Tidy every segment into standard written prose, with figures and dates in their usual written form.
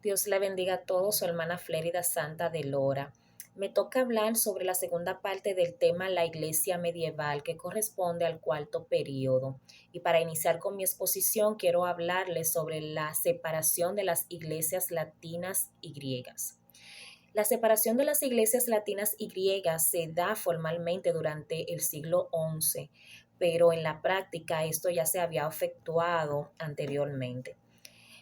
Dios le bendiga a todos, su hermana Flérida Santa de Lora. Me toca hablar sobre la segunda parte del tema la iglesia medieval, que corresponde al cuarto periodo. Y para iniciar con mi exposición, quiero hablarles sobre la separación de las iglesias latinas y griegas. La separación de las iglesias latinas y griegas se da formalmente durante el siglo XI, pero en la práctica esto ya se había efectuado anteriormente.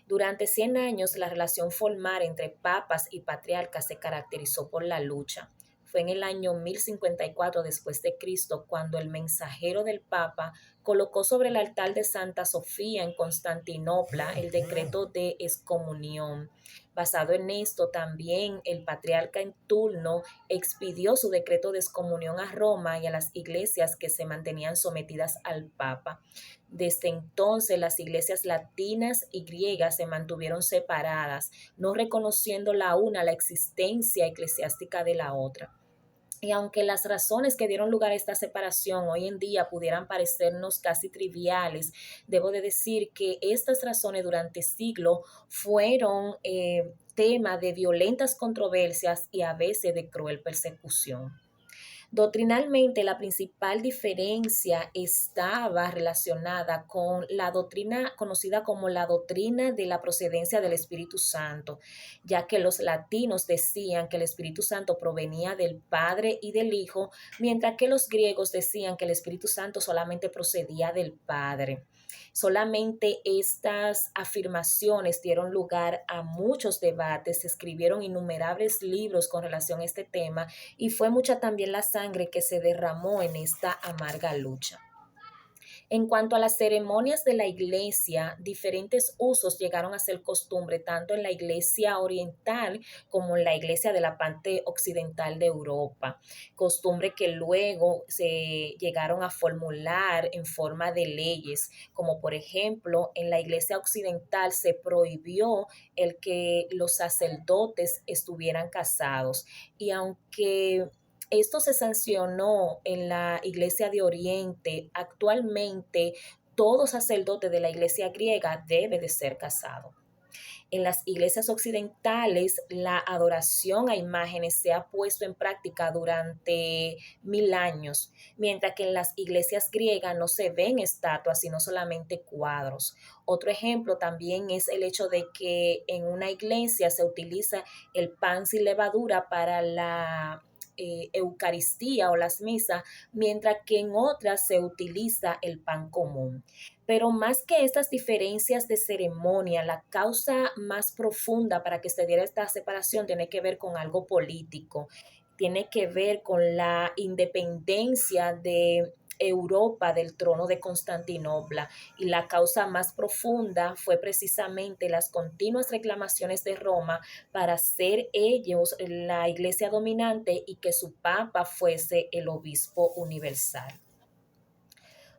Durante 100 años, la relación formal entre papas y patriarcas se caracterizó por la lucha. Fue en el año 1054 después de Cristo cuando el mensajero del Papa colocó sobre el altar de Santa Sofía en Constantinopla el decreto de excomunión. Basado en esto, también el patriarca en turno expidió su decreto de excomunión a Roma y a las iglesias que se mantenían sometidas al Papa. Desde entonces, las iglesias latinas y griegas se mantuvieron separadas, no reconociendo la una la existencia eclesiástica de la otra. Y aunque las razones que dieron lugar a esta separación hoy en día pudieran parecernos casi triviales, debo de decir que estas razones durante siglos fueron tema de violentas controversias y a veces de cruel persecución. Doctrinalmente, la principal diferencia estaba relacionada con la doctrina conocida como la doctrina de la procedencia del Espíritu Santo, ya que los latinos decían que el Espíritu Santo provenía del Padre y del Hijo, mientras que los griegos decían que el Espíritu Santo solamente procedía del Padre. Solamente estas afirmaciones dieron lugar a muchos debates, se escribieron innumerables libros con relación a este tema y fue mucha también la sangre que se derramó en esta amarga lucha. En cuanto a las ceremonias de la iglesia, diferentes usos llegaron a ser costumbre tanto en la iglesia oriental como en la iglesia de la parte occidental de Europa. Costumbre que luego se llegaron a formular en forma de leyes, como por ejemplo en la iglesia occidental se prohibió el que los sacerdotes estuvieran casados. Y aunque esto se sancionó en la Iglesia de Oriente. Actualmente, todo sacerdote de la Iglesia griega debe de ser casado. En las iglesias occidentales, la adoración a imágenes se ha puesto en práctica durante 1000 años, mientras que en las iglesias griegas no se ven estatuas, sino solamente cuadros. Otro ejemplo también es el hecho de que en una iglesia se utiliza el pan sin levadura para la Eucaristía o las misas, mientras que en otras se utiliza el pan común. Pero más que estas diferencias de ceremonia, la causa más profunda para que se diera esta separación tiene que ver con algo político, tiene que ver con la independencia de Europa del trono de Constantinopla, y la causa más profunda fue precisamente las continuas reclamaciones de Roma para ser ellos la iglesia dominante y que su papa fuese el obispo universal.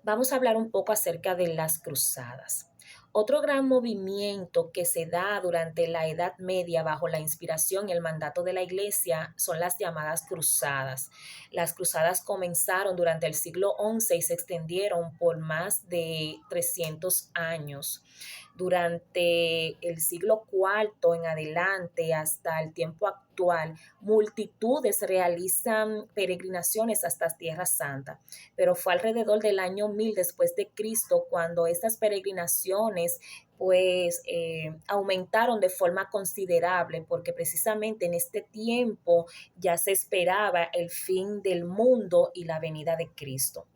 Vamos a hablar un poco acerca de las cruzadas. Otro gran movimiento que se da durante la Edad Media bajo la inspiración y el mandato de la Iglesia son las llamadas cruzadas. Las cruzadas comenzaron durante el siglo XI y se extendieron por más de 300 años. Durante el siglo IV en adelante hasta el tiempo actual, multitudes realizan peregrinaciones hasta Tierra Santa, pero fue alrededor del año 1000 después de Cristo cuando estas peregrinaciones aumentaron de forma considerable, porque precisamente en este tiempo ya se esperaba el fin del mundo y la venida de Cristo.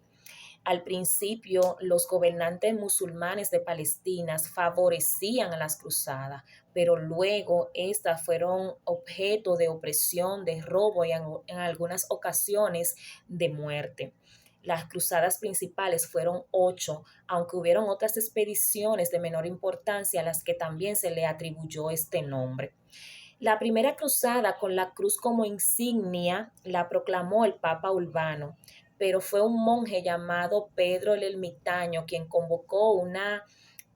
Al principio, los gobernantes musulmanes de Palestina favorecían a las cruzadas, pero luego estas fueron objeto de opresión, de robo y en algunas ocasiones de muerte. Las cruzadas principales fueron 8, aunque hubieron otras expediciones de menor importancia a las que también se le atribuyó este nombre. La primera cruzada con la cruz como insignia la proclamó el Papa Urbano, pero fue un monje llamado Pedro el Ermitaño quien convocó una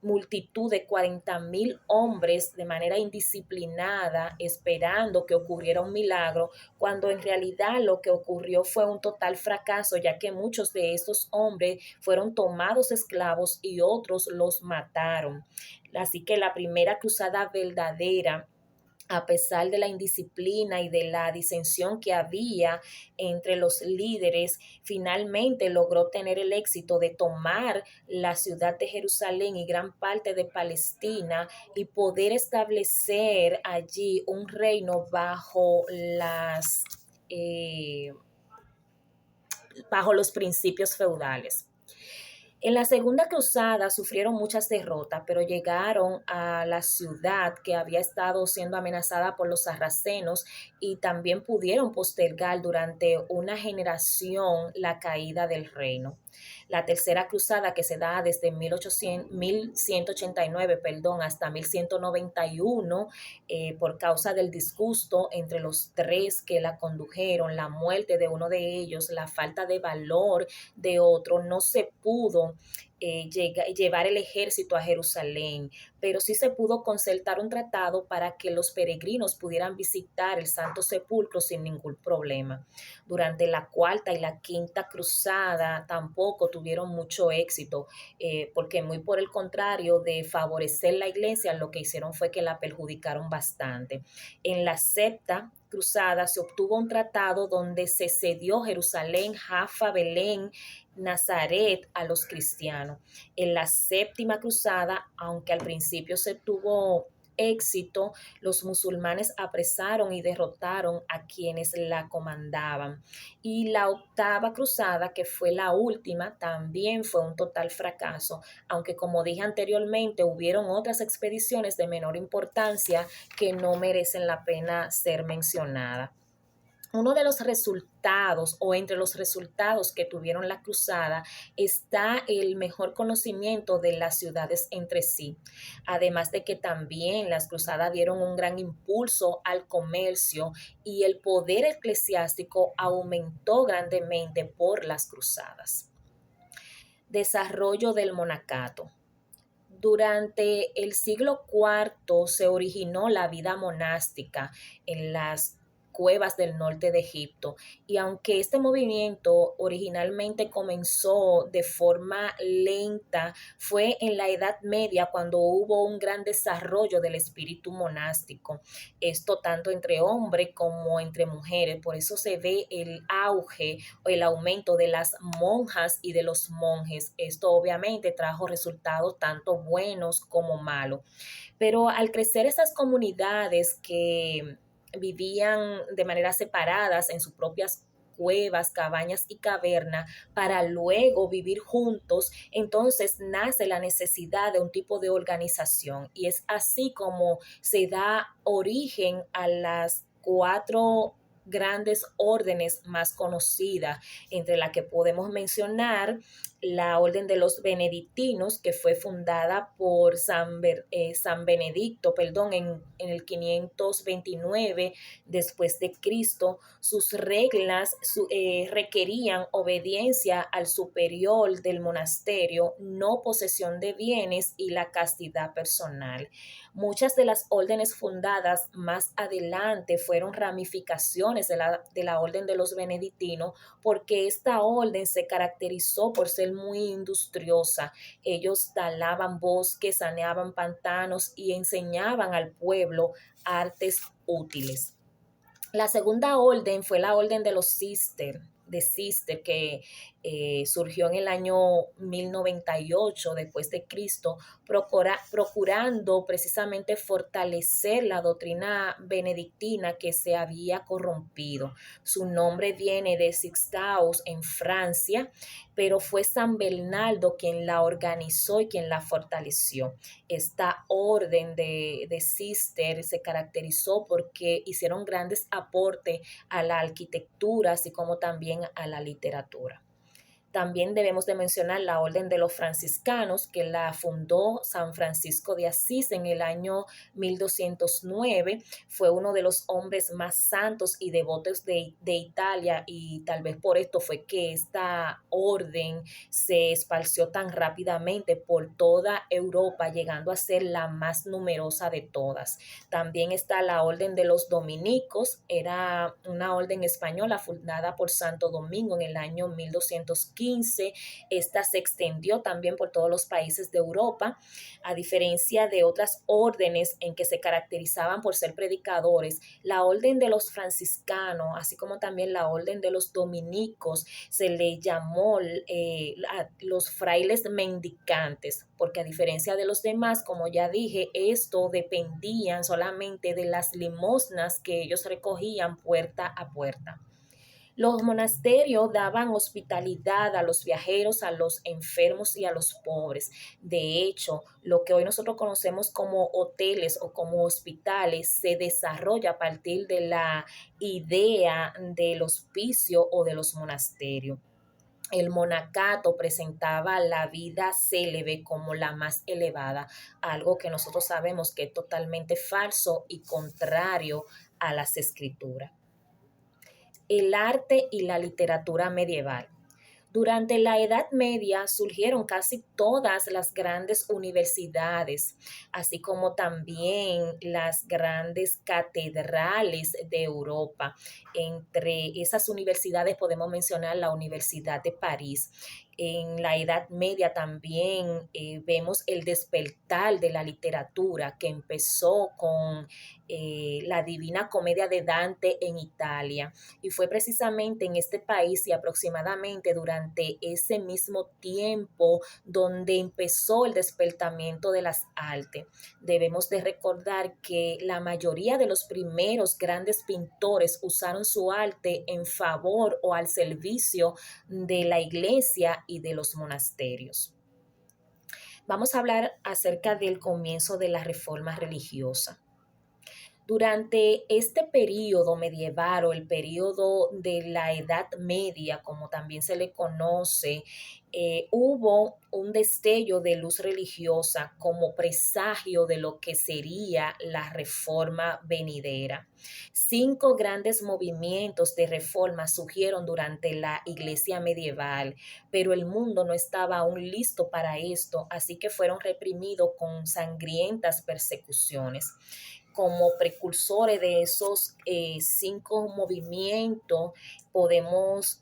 multitud de 40,000 hombres de manera indisciplinada, esperando que ocurriera un milagro, cuando en realidad lo que ocurrió fue un total fracaso, ya que muchos de estos hombres fueron tomados esclavos y otros los mataron. Así que la primera cruzada verdadera a pesar de la indisciplina y de la disensión que había entre los líderes, finalmente logró tener el éxito de tomar la ciudad de Jerusalén y gran parte de Palestina y poder establecer allí un reino eh, bajo los principios feudales. En la Segunda Cruzada sufrieron muchas derrotas, pero llegaron a la ciudad que había estado siendo amenazada por los sarracenos y también pudieron postergar durante una generación la caída del reino. La Tercera Cruzada, que se da desde 1189 hasta 1191, por causa del disgusto entre los tres que la condujeron, la muerte de uno de ellos, la falta de valor de otro, no se pudo llevar el ejército a Jerusalén, pero sí se pudo concertar un tratado para que los peregrinos pudieran visitar el Santo Sepulcro sin ningún problema. Durante la Cuarta y la Quinta Cruzada tampoco tuvieron mucho éxito, porque muy por el contrario de favorecer la iglesia, lo que hicieron fue que la perjudicaron bastante. En la Sexta Cruzada se obtuvo un tratado donde se cedió Jerusalén, Jaffa, Belén, Nazaret a los cristianos. En la Séptima Cruzada, aunque al principio se tuvo éxito, los musulmanes apresaron y derrotaron a quienes la comandaban. Y la Octava Cruzada, que fue la última, también fue un total fracaso, aunque como dije anteriormente, hubieron otras expediciones de menor importancia que no merecen la pena ser mencionadas. Uno de los resultados o entre los resultados que tuvieron la cruzada está el mejor conocimiento de las ciudades entre sí, además de que también las cruzadas dieron un gran impulso al comercio y el poder eclesiástico aumentó grandemente por las cruzadas. Desarrollo del monacato. Durante el siglo IV se originó la vida monástica en las cuevas del norte de Egipto. Y aunque este movimiento originalmente comenzó de forma lenta, fue en la Edad Media cuando hubo un gran desarrollo del espíritu monástico. Esto tanto entre hombres como entre mujeres. Por eso se ve el auge o el aumento de las monjas y de los monjes. Esto obviamente trajo resultados tanto buenos como malos. Pero al crecer esas comunidades que vivían de manera separadas en sus propias cuevas, cabañas y cavernas para luego vivir juntos, entonces nace la necesidad de un tipo de organización y es así como se da origen a las cuatro grandes órdenes más conocidas, entre las que podemos mencionar la Orden de los Benedictinos, que fue fundada por San Benedicto, en el 529 después de Cristo. Sus reglas requerían obediencia al superior del monasterio, no posesión de bienes y la castidad personal. Muchas de las órdenes fundadas más adelante fueron ramificaciones de la Orden de los Benedictinos, porque esta orden se caracterizó por ser muy industriosa. Ellos talaban bosques, saneaban pantanos y enseñaban al pueblo artes útiles. La segunda orden fue la orden de Cister, que surgió en el año 1098 después de Cristo, procurando precisamente fortalecer la doctrina benedictina que se había corrompido. Su nombre viene de Sixtaus en Francia, pero fue San Bernardo quien la organizó y quien la fortaleció. Esta orden de Cister se caracterizó porque hicieron grandes aportes a la arquitectura, así como también a la literatura. También debemos de mencionar la Orden de los Franciscanos, que la fundó San Francisco de Asís en el año 1209. Fue uno de los hombres más santos y devotos de Italia y tal vez por esto fue que esta orden se esparció tan rápidamente por toda Europa, llegando a ser la más numerosa de todas. También está la Orden de los Dominicos, era una orden española fundada por Santo Domingo en el año 1215 XV. Esta se extendió también por todos los países de Europa, a diferencia de otras órdenes en que se caracterizaban por ser predicadores. La orden de los franciscanos, así como también la orden de los dominicos, se le llamó a los frailes mendicantes, porque a diferencia de los demás, como ya dije, esto dependían solamente de las limosnas que ellos recogían puerta a puerta. Los monasterios daban hospitalidad a los viajeros, a los enfermos y a los pobres. De hecho, lo que hoy nosotros conocemos como hoteles o como hospitales se desarrolla a partir de la idea del hospicio o de los monasterios. El monacato presentaba la vida célebre como la más elevada, algo que nosotros sabemos que es totalmente falso y contrario a las escrituras. El arte y la literatura medieval. Durante la Edad Media surgieron casi todas las grandes universidades, así como también las grandes catedrales de Europa. Entre esas universidades podemos mencionar la Universidad de París. En la Edad Media también vemos el despertar de la literatura que empezó con la Divina Comedia de Dante en Italia, y fue precisamente en este país y aproximadamente durante ese mismo tiempo donde empezó el despertamiento de las artes. Debemos de recordar que la mayoría de los primeros grandes pintores usaron su arte en favor o al servicio de la iglesia y de los monasterios. Vamos a hablar acerca del comienzo de la reforma religiosa. Durante este periodo medieval o el periodo de la Edad Media, como también se le conoce, hubo un destello de luz religiosa como presagio de lo que sería la reforma venidera. 5 grandes movimientos de reforma surgieron durante la iglesia medieval, pero el mundo no estaba aún listo para esto, así que fueron reprimidos con sangrientas persecuciones. Como precursores de esos 5 movimientos, podemos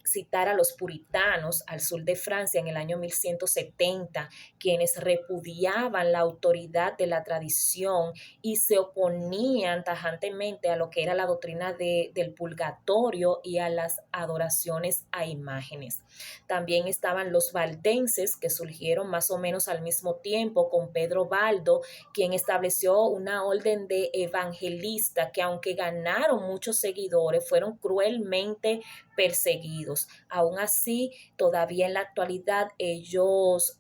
citar a los puritanos al sur de Francia en el año 1170, quienes repudiaban la autoridad de la tradición y se oponían tajantemente a lo que era la doctrina del purgatorio y a las adoraciones a imágenes. También estaban los valdenses, que surgieron más o menos al mismo tiempo con Pedro Baldo, quien estableció una orden de evangelista que, aunque ganaron muchos seguidores, fueron cruelmente perseguidos. Aún así, todavía en la actualidad ellos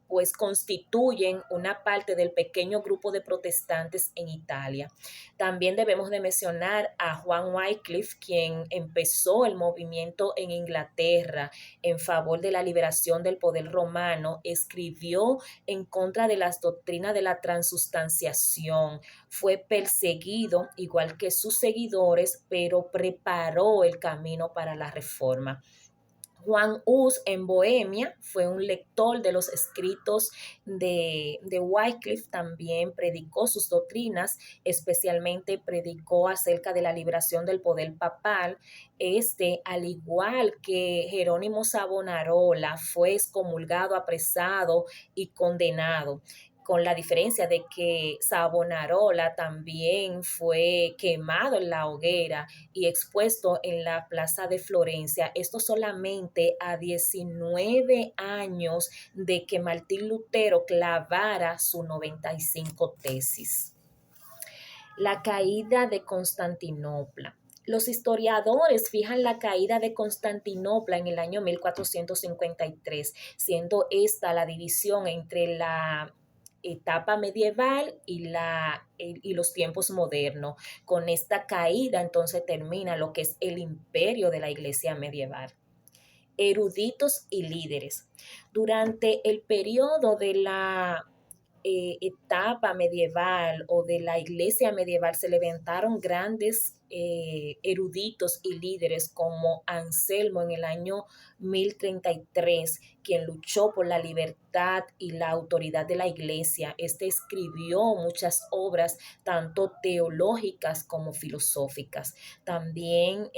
pues constituyen una parte del pequeño grupo de protestantes en Italia. También debemos de mencionar a Juan Wycliffe, quien empezó el movimiento en Inglaterra en favor de la liberación del poder romano. Escribió en contra de las doctrinas de la transustanciación. Fue perseguido igual que sus seguidores, pero preparó el camino para la reforma. Juan Hus en Bohemia fue un lector de los escritos de Wycliffe, también predicó sus doctrinas, especialmente predicó acerca de la liberación del poder papal. Al igual que Jerónimo Savonarola, fue excomulgado, apresado y condenado, con la diferencia de que Savonarola también fue quemado en la hoguera y expuesto en la plaza de Florencia. Esto solamente a 19 años de que Martín Lutero clavara su 95 tesis. La caída de Constantinopla. Los historiadores fijan la caída de Constantinopla en el año 1453, siendo esta la división entre la etapa medieval y los tiempos modernos. Con esta caída entonces termina lo que es el imperio de la iglesia medieval. Eruditos y líderes. Durante el periodo de la etapa medieval o de la iglesia medieval se levantaron grandes eruditos y líderes como Anselmo en el año 1033, quien luchó por la libertad y la autoridad de la iglesia. Este escribió muchas obras, tanto teológicas como filosóficas. También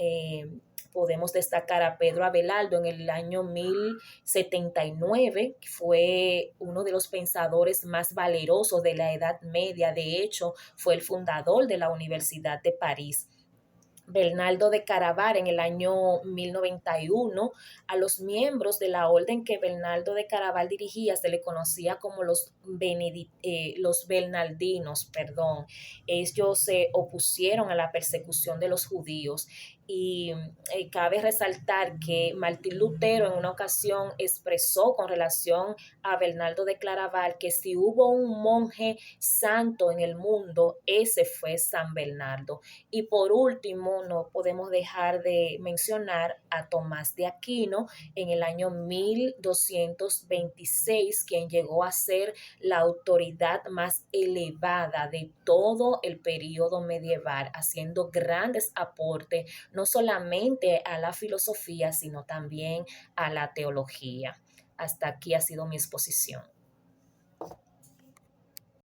podemos destacar a Pedro Abelardo en el año 1079, que fue uno de los pensadores más valerosos de la Edad Media. De hecho, fue el fundador de la Universidad de París. Bernardo de Caraval en el año 1091. A los miembros de la orden que Bernardo de Caraval dirigía se le conocía como los bernardinos, perdón. Ellos se opusieron a la persecución de los judíos y cabe resaltar que Martín Lutero en una ocasión expresó con relación a Bernardo de Claraval que si hubo un monje santo en el mundo, ese fue San Bernardo. Y por último, no podemos dejar de mencionar a Tomás de Aquino en el año 1226, quien llegó a ser la autoridad más elevada de todo el periodo medieval, haciendo grandes aportes no solamente a la filosofía, sino también a la teología. Hasta aquí ha sido mi exposición.